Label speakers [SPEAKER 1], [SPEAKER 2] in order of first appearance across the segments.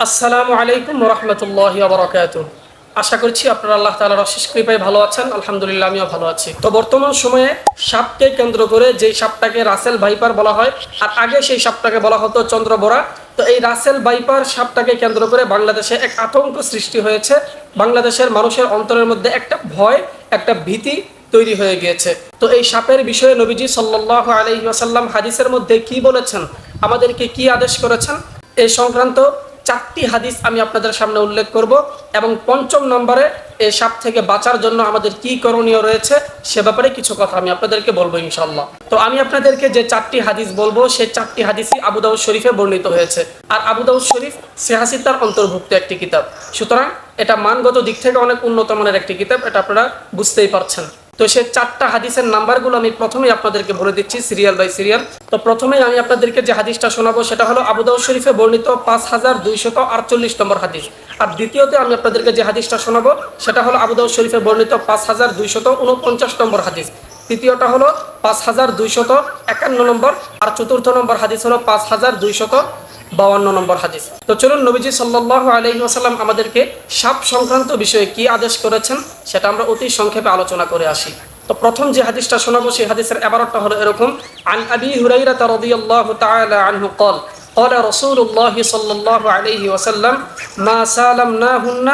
[SPEAKER 1] আসসালামু আলাইকুম রহমতুল্লাহি ওয়া বারাকাতুহু। আশা করছি আপনারা আল্লাহ তাআলার অশেষ কৃপায় ভালো আছেন। আলহামদুলিল্লাহ, আমিও ভালো আছি। তো বর্তমান সময়ে সাপকে কেন্দ্র করে যেই সাপটাকে রাসেল ভাইপার বলা হয়, আর আগে সেই সাপটাকে বলা হতো চন্দ্রবোরা। তো এই রাসেল ভাইপার সাপটাকে কেন্দ্র করে বাংলাদেশে এক আতঙ্ক সৃষ্টি হয়েছে। বাংলাদেশের মানুষের অন্তরের মধ্যে একটা ভয়, একটা ভীতি তৈরি হয়ে গিয়েছে। তো এই সাপের বিষয়ে নবীজি সাল্লাল্লাহু আলাইহি ওয়াসাল্লাম হাদিসের মধ্যে কি বলেছেন, আমাদেরকে কি আদেশ করেছেন, এই সংক্রান্ত 4টি হাদিস আমি আপনাদের সামনে উল্লেখ করব, এবং 5ম নম্বরে এই সাপ থেকে বাঁচার জন্য আমাদের কি করণীয় রয়েছে সে ব্যাপারে কিছু কথা আমি আপনাদেরকে বলবো ইনশাআল্লাহ। তো আমি আপনাদেরকে যে 4টি হাদিস বলবো সেই 4টি হাদিসই আবু দাউদ শরীফে বর্ণিত হয়েছে। আর আবু দাউদ শরীফ সিহাসিতার অন্তর্ভুক্ত একটি কিতাব, সুতরাং এটা মানগত দিক থেকে অনেক উন্নত মানের একটি কিতাব, এটা আপনারা বুঝতেই পারছেন। তো সেই 4টা হাদিসের নাম্বারগুলো আমি প্রথমেই আপনাদেরকে বলে দিচ্ছি সিরিয়াল বাই সিরিয়াল। তো প্রথমেই আমি আপনাদেরকে যে হাদিসটা শোনাবো সেটা হলো আবু দাউদ শরীফে বর্ণিত 5248 নম্বর হাদিস। আর দ্বিতীয়তে আমি আপনাদেরকে যে হাদিসটা শোনাবো সেটা হলো আবু দাউদ শরীফে বর্ণিত 5249 নম্বর হাদিস। তৃতীয়টা হলো 5251 নম্বর, আর চতুর্থ নম্বর হাদিস হলো 5252 নম্বর হাদিস। তো চলুন নবীজি সাল্লাল্লাহু আলাইহি ওয়াসাল্লাম আমাদেরকে সাপ সংক্রান্ত বিষয়ে কি আদেশ করেছেন সেটা আমরা অতি সংক্ষেপে আলোচনা করে আসি। তো প্রথম যে হাদিসটা শোনাবো সেই হাদিসের এবারটা হলো এরকম: আন আবি হুরায়রা রাদিয়াল্লাহু তাআলা আনহু قال قال رسول الله صلى الله عليه وسلم ما سالمناهن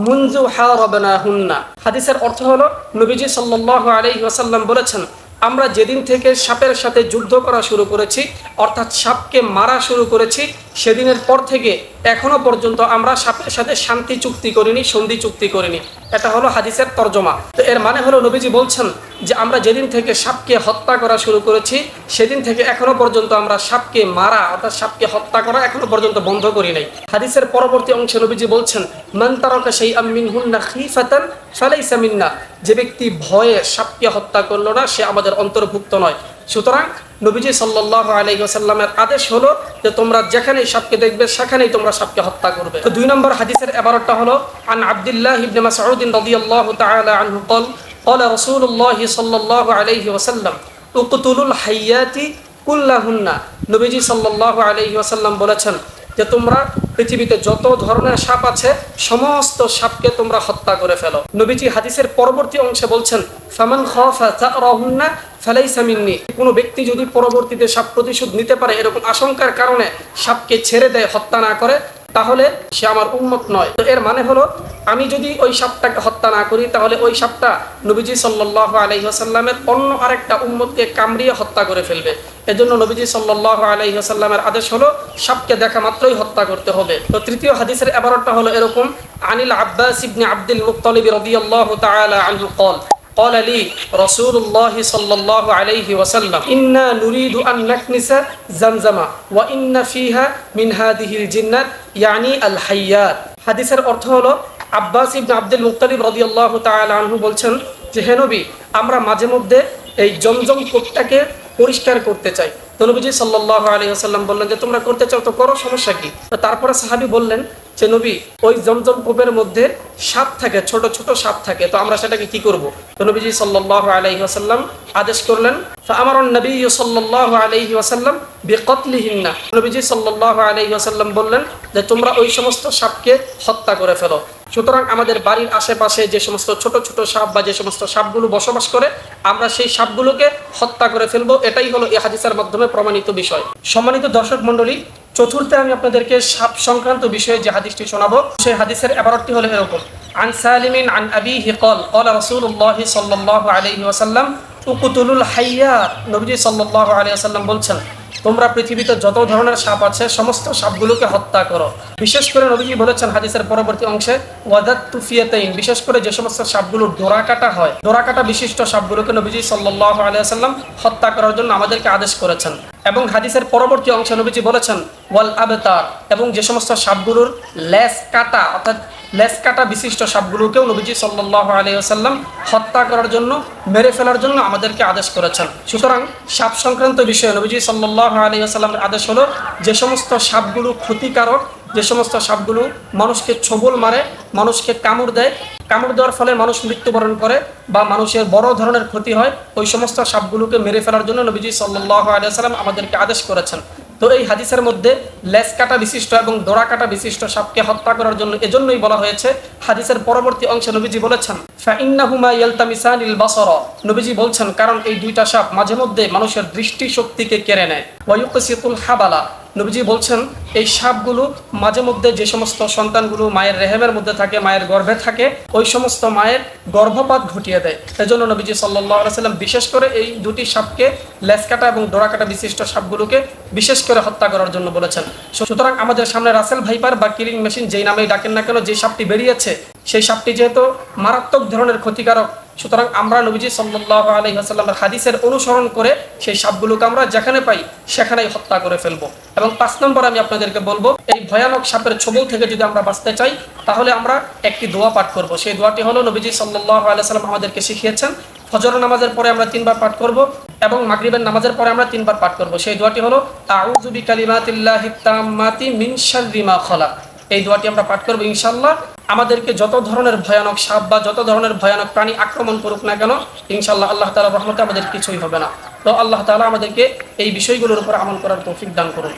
[SPEAKER 1] منذ حاربناهن। হাদিসের অর্থ হলো নবীজি সাল্লাল্লাহু আলাইহি ওয়াসাল্লাম বলেছেন, আমরা যেদিন থেকে সাপের সাথে যুদ্ধ করা শুরু করেছি, অর্থাৎ সাপকে মারা শুরু করেছি, সেদিনের পর থেকে এখনো পর্যন্ত আমরা সাপের সাথে শান্তি চুক্তি করিনি, সন্ধি চুক্তি করিনি। এটা হলো হাদিসের তর্জমা। তো এর মানে হলো নবীজি বলছেন যে আমরা যেদিন থেকে সাপকে হত্যা করা শুরু করেছি সেদিন থেকে এখনো পর্যন্ত আমরা সাপকে মারা অর্থাৎ সাপকে হত্যা করা এখনো পর্যন্ত বন্ধ করি নাই। হাদিসের পরবর্তী অংশে নবীজি বলছেন, মান তারাকা শাইআম মিনহুন্না খীফাতান ফালাইসা মিন্না, যে ব্যক্তি ভয়ে সাপকে হত্যা করলো না সে আমাদের অন্তর্ভুক্ত নয়। সুতরাং নবীজি সাল্লাল্লাহু আলাইহি ওয়াসাল্লামের আদেশ হলো যে তোমরা যেখানেই সাপকে দেখবে সেখানেই তোমরা সাপকে হত্যা করবে। তো 2 নম্বর হাদিসের এবারটা হলো আন আব্দুল্লাহ ইবনে মাসউদ রাদিয়াল্লাহু তাআলা আনহু قال قال رسول الله صلى الله عليه وسلم اقتلوا الحيات كلهن। নবীজি সাল্লাল্লাহু আলাইহি ওয়াসাল্লাম বলেছেন যে তোমরা পৃথিবীতে যত ধরনের সাপ আছে সমস্ত সাপকে তোমরা হত্যা করে ফেলো। নবীজি হাদিসের পরবর্তী অংশে বলছেন, ফামান খাফা তারাহুন্না ফালাইসা মিন্নি, কোনো ব্যক্তি যদি পরবর্তীতে সাপ প্রতিশোধ নিতে পারে এরকম আশঙ্কার কারণে সাপকে ছেড়ে দেয়, হত্যা না করে, তাহলে সে আমার উম্মত নয়। তো এর মানে হলো আমি যদি ওই সাপটাকে হত্যা না করি তাহলে ওই সাপটা নবীজি সাল্লাল্লাহু আলাইহি ওয়াসাল্লামের অন্য আরেকটা উম্মতকে কামড়িয়ে হত্যা করে ফেলবে। এজন্য নবীজি সাল্লাল্লাহু আলাইহি ওয়াসাল্লামের আদেশ হলো সাপকে দেখা মাত্রই হত্যা করতে হবে। তো তৃতীয় হাদিসের এবারটা হলো এরকম: আনিল আব্বাস ইবনে আব্দুল মুত্তালিব রাদিয়াল্লাহু তাআলা আনহু قال قال لي رسول الله صلى الله عليه وسلم إنا نريد أن نكنس زمزم وإن فيها من هذه الجنات يعني الحيات। হাদিসের অর্থ হলো আব্বাস ইবনে আব্দুল মুত্তালিব রাদিয়াল্লাহু তাআলা আনহু বলছেন যে হে নবী, আমরা মাঝে মধ্যে এই জমজম কূপটাকে পরিষ্কার করতে চাই। তো নবীজি সাল্লাল্লাহু আলাইহি ওয়াসাল্লাম বললেন যে তোমরা করতে চাও তো করো, সমস্যা কি। তো তারপরে সাহাবী বললেন যে নবী, ওই জমজম কূপের মধ্যে সাপ থাকে, ছোট ছোট সাপ থাকে, তো আমরা সেটাকে কি করব। তো নবীজি সাল্লাল্লাহু আলাইহি ওয়াসাল্লাম আদেশ করলেন, ফাআমারান নবী সাল্লাল্লাহু আলাইহি ওয়াসাল্লাম বিকতলিহিন্না। নবীজি সাল্লাল্লাহু আলাইহি ওয়াসাল্লাম বললেন যে তোমরা ওই সমস্ত সাপকে হত্যা করে ফেলো। সুতরাং আমাদের বাড়ির আশেপাশে যে সমস্ত ছোট ছোট সাপ বা যে সমস্ত সাপগুলো বসবাস করে আমরা সেই সাপগুলোকে হত্যা করে ফেলবো। এটাই হলো এই হাদিসের মাধ্যমে প্রমাণিত বিষয়। সম্মানিত দর্শক মণ্ডলী, চতুর্থে আমি আপনাদেরকে সাপ সংক্রান্ত বিষয়ে যে হাদিসটি শোনাবো সেই হাদিসের এবারটি হলো এরকম: আন সালিমিন আন আবিহি قال قال رسول الله صلى الله عليه وسلم উকতুলুল হাইয়াত। নবীজি সাল্লাল্লাহু আলাইহি ওয়াসাল্লাম বলছেন তোমরা পৃথিবীতে যত ধরনের সাপ আছে সমস্ত সাপগুলোকে হত্যা করো। বিশেষ করে নবীজি বলেছেন হাদিসের পরবর্তী অংশে ওয়াদাতু ফিয়াতাইন, বিশেষ করে যে সমস্ত সাপগুলোর ডোরা কাটা হয়, ডোরা কাটা বিশিষ্ট সাপগুলোকে নবীজি সাল্লাল্লাহু আলাইহি ওয়াসাল্লাম হত্যা করার জন্য আমাদেরকে আদেশ করেছেন। এবং হাদিসের পরবর্তী অংশে নবীজি বলেছেন ওয়াল আবতার, এবং যে সমস্ত সাপগুলোর লেজ কাটা অর্থাৎ লেজ কাটা বিশিষ্ট সাপগুলোকেও নবীজি সাল্লাল্লাহু আলাইহি ওয়াসাল্লাম হত্যা করার জন্য, মেরে ফেলার জন্য আমাদেরকে আদেশ করেছেন। সুতরাং সাপ সংক্রান্ত বিষয়ে নবীজি সাল্লাল্লাহু আলাইহি ওয়াসাল্লামের আদেশ হলো যে সমস্ত সাপগুলো ক্ষতিকারক, যে সমস্ত সাপগুলো মানুষকে ছোবল মারে, মানুষকে কামড় দেয়, কামড় দেওয়ার ফলে মানুষ মৃত্যুবরণ করে বা মানুষের বড় ধরনের ক্ষতি হয়, ওই সমস্ত সাপগুলোকে মেরে ফেলার জন্য নবীজি সাল্লাল্লাহু আলাইহি ওয়াসাল্লাম আমাদেরকে আদেশ করেছেন। তো এই হাদিসের মধ্যে লেজ কাটা বিশিষ্ট এবং ডোরা কাটা বিশিষ্ট সাপকে হত্যা করার জন্য এজন্যই বলা হয়েছে। হাদিসের পরবর্তী অংশে নবীজি বলেছেন ফাইন্নাহুমা ইয়ালতামিসানিল বাসারা, নবীজি বলছেন কারণ এই দুইটা সাপ মাঝে মধ্যে মানুষের দৃষ্টি শক্তিকে কেড়ে নেয়। ওয়ায়ুকসিতুল হাবালা, নবীজি বলছেন এই সাপগুলো মাঝে মধ্যে যে সমস্ত সন্তানগুলো মায়ের রেহেমের মধ্যে থাকে, মায়ের গর্ভে থাকে, ওই সমস্ত মায়ের গর্ভপাত ঘটিয়ে দেয়। এজন্য নবীজি সাল্লাল্লাহু আলাইহি ওয়াসাল্লাম বিশেষ করে এই দুটি সাপকে, লেজ কাটা এবং ডোরা কাটা বিশিষ্ট সাপগুলোকে বিশেষ করে হত্যা করার জন্য বলেছেন। সুতরাং আমাদের সামনে রাসেল ভাইপার বা কিলিং মেশিন যেই নামেই ডাকেন না কেন, যে সাপটি বেরিয়েছে সেই সাপটি যেহেতু মারাত্মক ধরনের ক্ষতিকারক, সুতরাং আমরা নবীজি সাল্লাল্লাহু আলাইহি ওয়াসাল্লামের হাদিসের অনুসরণ করে সেই সাপগুলোকে আমরা যেখানে পাই সেখানেই হত্যা করে ফেলবো। এবং 5 নম্বর আমি আপনাদেরকে বলবো, এই ভয়ানক সাপের ছোবল থেকে যদি আমরা বাঁচতে চাই তাহলে আমরা একটি দোয়া পাঠ করব। সেই দোয়াটি হলো নবীজি সাল্লাল্লাহু আলাইহি ওয়াসাল্লাম আমাদেরকে শিখিয়েছেন, ফজর নামাজের পরে আমরা 3 বার পাঠ করব এবং মাগরিবের নামাজের পরে আমরা 3 বার পাঠ করব। সেই দোয়াটি হলো আউযু বিকালিমাতিল্লাহিত তাম্মাতি মিন শাররি মা খালাক। এই দোয়াটি আমরা পাঠ করব ইনশাআল্লাহ। আমাদেরকে যত ধরনের ভয়ানক সাপ বা যত ধরনের ভয়ানক প্রাণী আক্রমণ করুক না কেন, ইনশাআল্লাহ আল্লাহ তাআলার রহমতে আমাদের কিছুই হবে না। তো আল্লাহ তাআলা আমাদেরকে এই বিষয়গুলোর উপর আমল করার তৌফিক দান করুন।